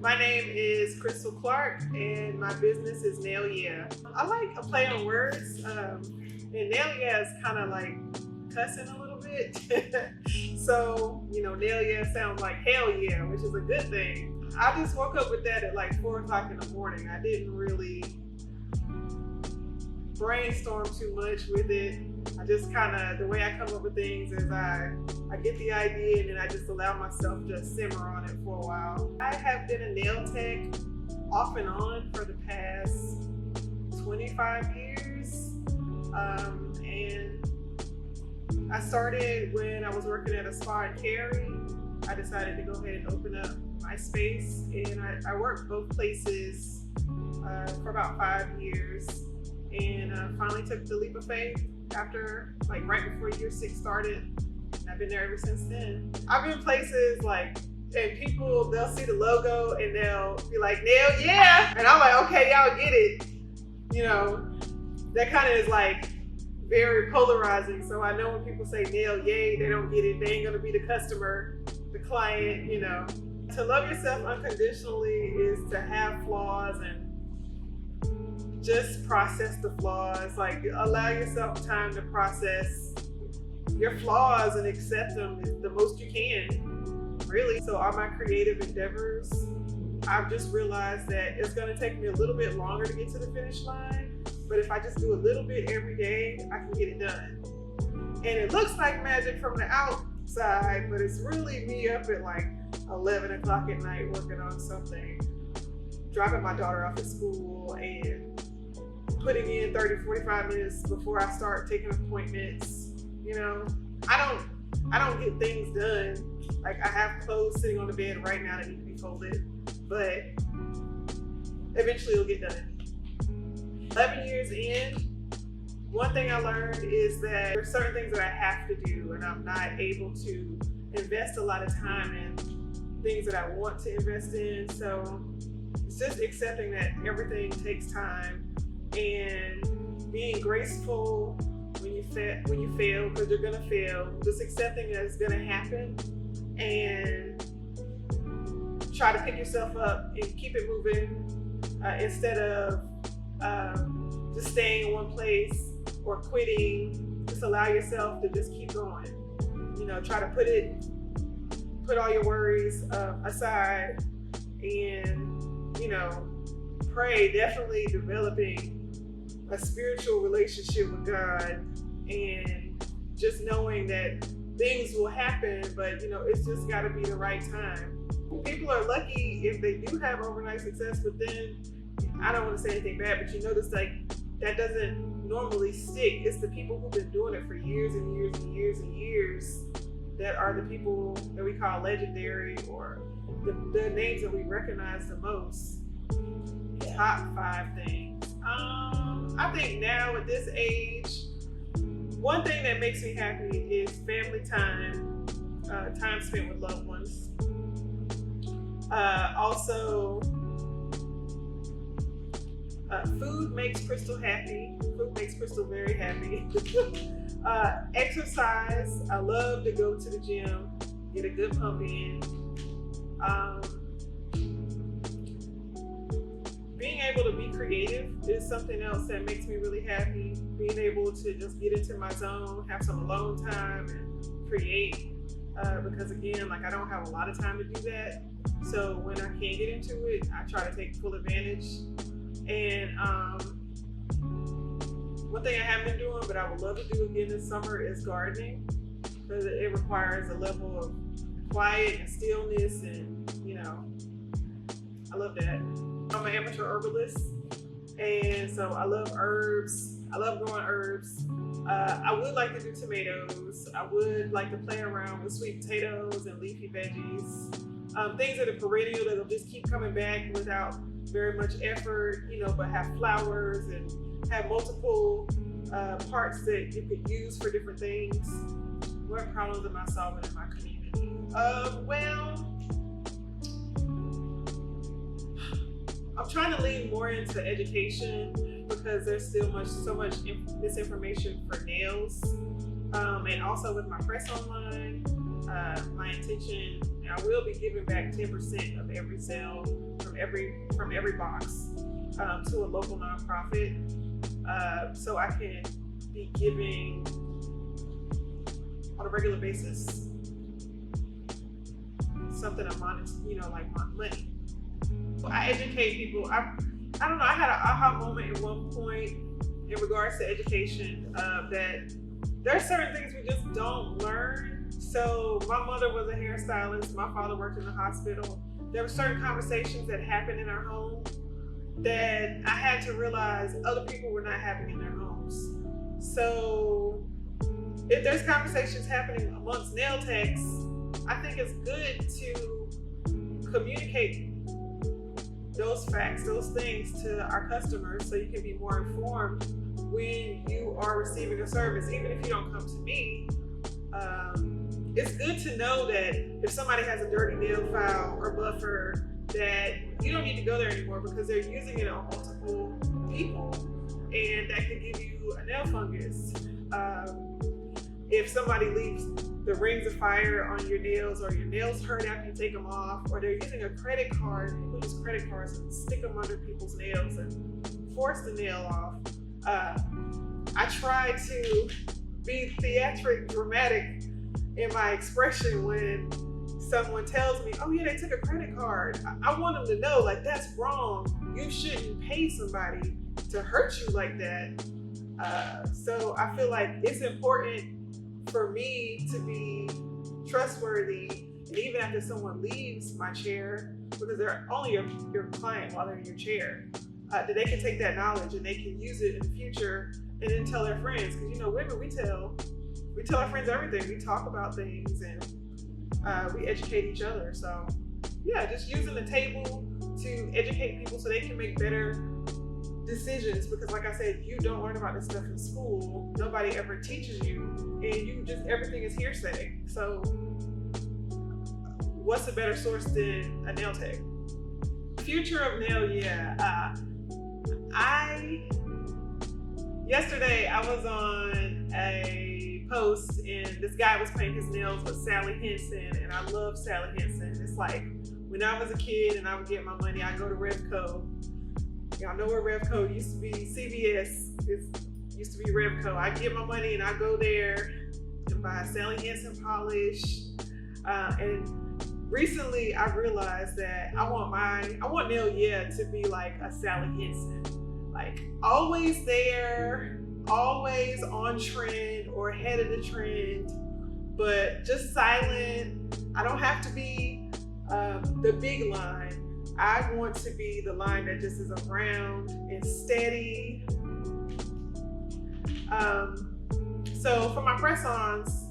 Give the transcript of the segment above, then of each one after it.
My name is Crystal Clark, and my business is Nail Yeah. I like a play on words, and Nail Yeah is kind of like cussing a little bit. So, Nail Yeah sounds like hell yeah, which is a good thing. I just woke up with that at like 4 o'clock in the morning. I didn't really brainstorm too much with it. I just the way I come up with things is I get the idea and then I just allow myself to simmer on it for a while. I have been a nail tech off and on for the past 25 years. And I started when I was working at a spa in Cary. I decided to go ahead and open up my space, and I worked both places for about 5 years, and finally took the leap of faith after right before year 6 started. And I've been there ever since then. I've been places and people, they'll see the logo and they'll be like, Nail Yeah, and I'm like, okay, y'all get it. That kind of is very polarizing. So I know when people say nail yay, they don't get it. They ain't gonna be the customer, the client. To love yourself unconditionally is to have flaws and just process the flaws. Allow yourself time to process your flaws and accept them the most you can, really. So all my creative endeavors, I've just realized that it's gonna take me a little bit longer to get to the finish line. But if I just do a little bit every day, I can get it done. And it looks like magic from the outside, but it's really me up at 11 o'clock at night working on something, dropping my daughter off at school and putting in 30, 45 minutes before I start taking appointments. I don't get things done. I have clothes sitting on the bed right now that need to be folded, but eventually it'll get done. 11 years in, one thing I learned is that there's certain things that I have to do, and I'm not able to invest a lot of time in things that I want to invest in. So it's just accepting that everything takes time and being graceful when you fail, because you're gonna fail. Just accepting that it's gonna happen and try to pick yourself up and keep it moving instead of just staying in one place or quitting. Just allow yourself to just keep going. Try to put all your worries aside and pray. Definitely developing a spiritual relationship with God, and just knowing that things will happen, but it's just got to be the right time. People are lucky if they do have overnight success, but then I don't want to say anything bad, but notice that doesn't normally stick. It's the people who've been doing it for years and years and years and years that are the people that we call legendary, or the names that we recognize the most. Top 5 things. I think now at this age, one thing that makes me happy is family time, time spent with loved ones. Also, food makes Crystal happy. Food makes Crystal very happy. Exercise. I love to go to the gym, get a good pump in. Being able to be creative is something else that makes me really happy. Being able to just get into my zone, have some alone time, and create. Because again, I don't have a lot of time to do that. So when I can get into it, I try to take full advantage. And one thing I haven't been doing, but I would love to do again this summer, is gardening, because it requires a level of quiet and stillness, and I love that. I'm an amateur herbalist, and so I love herbs. I love growing herbs. I would like to do tomatoes. I would like to play around with sweet potatoes and leafy veggies. Things that are perennial, that'll just keep coming back without very much effort, but have flowers and have multiple parts that you could use for different things. What problems am I solving in my community? I'm trying to lean more into education, because there's still so much misinformation for nails. And also with my press online, my intention And I will be giving back 10% of every sale from every box to a local nonprofit. So I can be giving on a regular basis something amount, like money. I educate people. I don't know, I had an aha moment at one point in regards to education that there are certain things we just don't learn. So my mother was a hairstylist, my father worked in the hospital. There were certain conversations that happened in our home that I had to realize other people were not having in their homes. So if there's conversations happening amongst nail techs, I think it's good to communicate those facts, those things to our customers so you can be more informed when you are receiving a service. Even if you don't come to me, it's good to know that if somebody has a dirty nail file or buffer, that you don't need to go there anymore because they're using it on multiple people, and that could give you a nail fungus. If somebody leaves the rings of fire on your nails, or your nails hurt after you take them off, or they're using a credit card, people use credit cards and stick them under people's nails and force the nail off. I try to be theatric, dramatic in my expression when someone tells me, oh yeah, they took a credit card. I want them to know, like, that's wrong. You shouldn't pay somebody to hurt you like that. So I feel like it's important for me to be trustworthy, and even after someone leaves my chair, because they're only your client while they're in your chair, that they can take that knowledge and they can use it in the future and then tell their friends. Because women, we tell our friends everything. We talk about things and we educate each other. So yeah, just using the table to educate people so they can make better decisions, because like I said, you don't learn about this stuff in school. Nobody ever teaches you, and everything is hearsay. So what's a better source than a nail tech? Future of nail, yeah. Yesterday I was on a post and this guy was painting his nails with Sally Henson, and I love Sally Henson. It's like when I was a kid and I would get my money, I'd go to Revco. Y'all know where Revco used to be. CVS used to be Revco. I get my money and I go there and buy Sally Henson polish. And recently I realized that I want Nail Yeah to be like a Sally Henson. Like always there, always on trend or ahead of the trend, but just silent. I don't have to be the big line. I want to be the line that just is around and steady. So for my press-ons,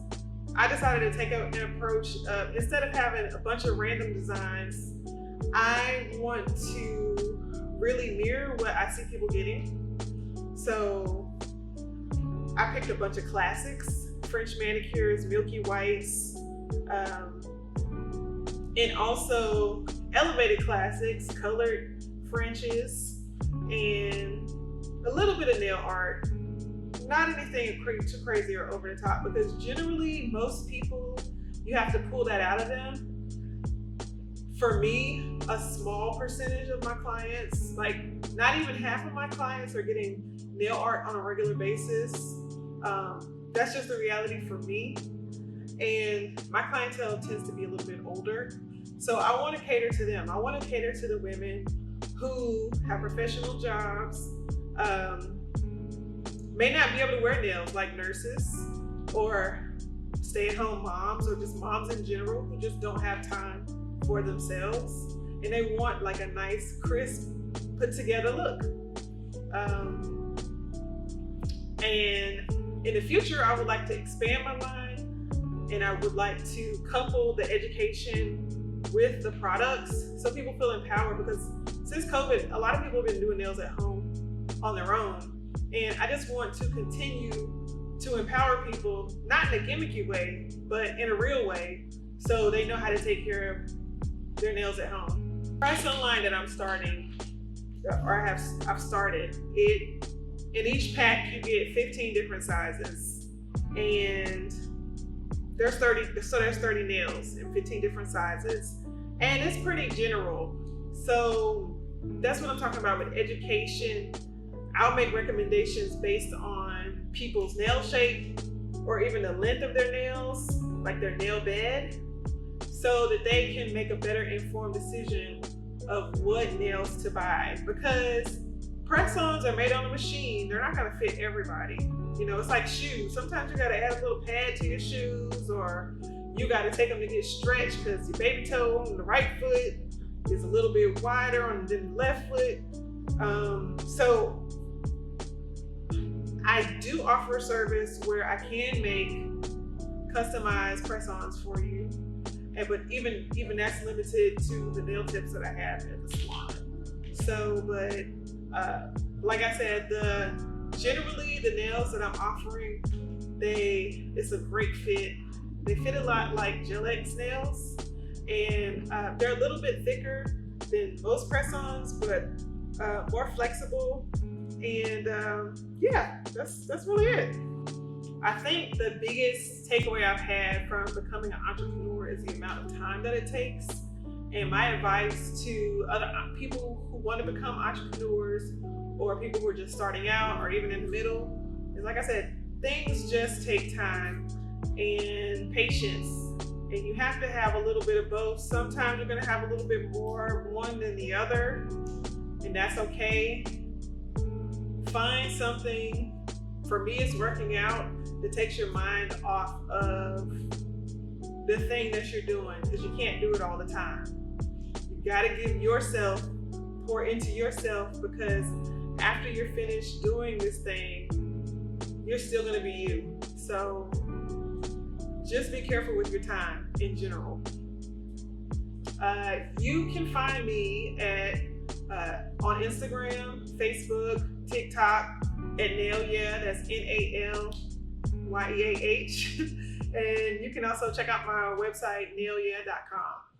I decided to take an approach of, instead of having a bunch of random designs, I want to really mirror what I see people getting. So I picked a bunch of classics, French manicures, milky whites, and also elevated classics, colored Frenches, and a little bit of nail art. Not anything too crazy or over the top, because generally most people, you have to pull that out of them. For me, a small percentage of my clients, like not even half of my clients, are getting nail art on a regular basis. That's just the reality for me. And my clientele tends to be a little bit older. So I want to cater to them. I want to cater to the women who have professional jobs, may not be able to wear nails, like nurses or stay-at-home moms, or just moms in general who just don't have time for themselves, and they want like a nice, crisp, put together look. And in the future, I would like to expand my line, and I would like to couple the education with the products so people feel empowered, because since COVID, a lot of people have been doing nails at home on their own. And I just want to continue to empower people, not in a gimmicky way, but in a real way, so they know how to take care of their nails at home. The price line that I'm starting, or I've started, in each pack you get 15 different sizes. And there's 30 nails in 15 different sizes, and it's pretty general. So that's what I'm talking about with education. I'll make recommendations based on people's nail shape or even the length of their nails, like their nail bed, so that they can make a better informed decision of what nails to buy. Because press-ons are made on a machine. They're not gonna fit everybody. You know, it's like shoes. Sometimes you gotta add a little pad to your shoes, or you gotta take them to get stretched because your baby toe on the right foot is a little bit wider than the left foot. So I do offer a service where I can make customized press-ons for you. But even that's limited to the nail tips that I have at the salon. So, but like I said, generally the nails that I'm offering, it's a great fit. They fit a lot like Gel-X nails, and they're a little bit thicker than most press-ons, but more flexible. And yeah, that's really it. I think the biggest takeaway I've had from becoming an entrepreneur is the amount of time that it takes. And my advice to other people who want to become entrepreneurs, or people who are just starting out, or even in the middle, is, like I said, things just take time and patience. And you have to have a little bit of both. Sometimes you're going to have a little bit more one than the other, and that's okay. Find something. For me, it's working out that takes your mind off of the thing that you're doing, because you can't do it all the time. You got to give yourself, pour into yourself, because after you're finished doing this thing, you're still going to be you. So just be careful with your time in general. You can find me on Instagram, Facebook, TikTok at Nailyeah. That's NALYEAH. And you can also check out my website, nailyeah.com.